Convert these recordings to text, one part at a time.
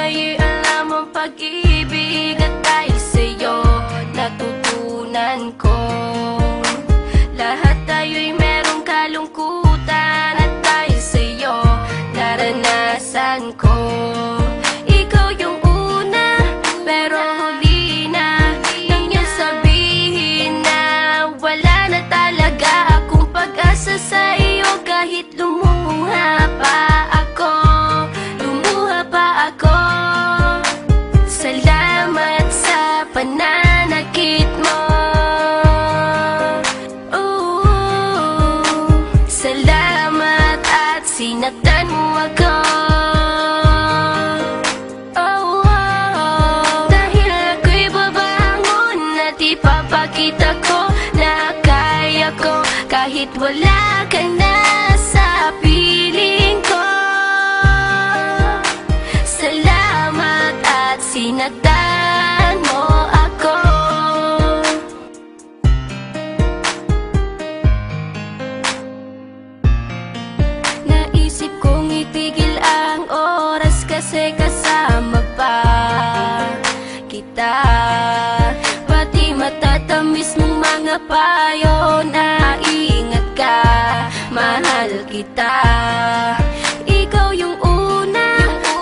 ay alam ang pag-ibig, at dahil sa'yo natutunan ko. Lahat tayo'y merong kalungkutan, at dahil sa'yo naranasan ko. Ikaw yung una, pero huli na nang iyong sabihin na wala na talaga akong pag-asa sa iyo. Kahit lumuha pa ako, salamat sa pananakit mo. Salamat at sinaktan mo ako. Dahil ako'y babangon at ipapakita ko na kaya ko kahit wala ka na sa piling ko. Salamat at sinaktan mo ako. Naisip kong itigil ang oras kasi kasama pa kita. Pati matatamis mong mga payo na ingat ka, mahal kita. Ikaw yung una,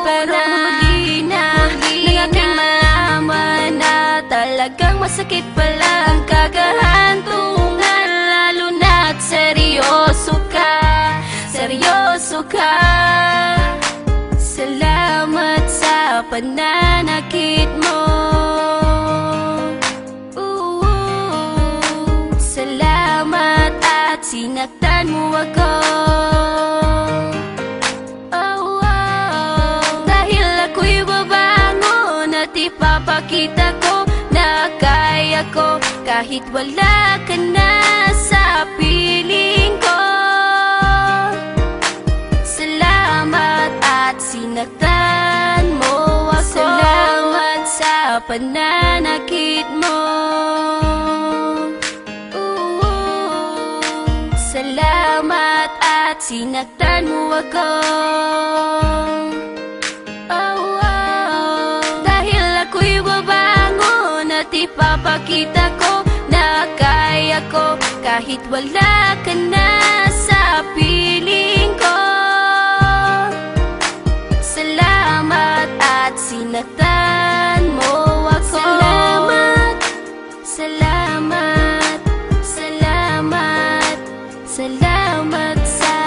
pero huli na nang aking malaman na talagang masakit pala ang kagahantungan. Lalo na't seryoso ka, seryoso ka. Salamat sa pananakit mo. Salamat at sinaktan mo ako. Dahil ako'y babangon at ipapakita ko na kaya ko kahit wala ka na sa piling ko. Salamat at sinaktan mo ako. Salamat sa pananakit mo. Salamat at sinaktan mo ako. Dahil ako'y babangon at ipapakita ko na kaya ko kahit wala ka na sa piling ko. Salamat at sinaktan mo ako. Salamat, salamat, salamat, salamat sa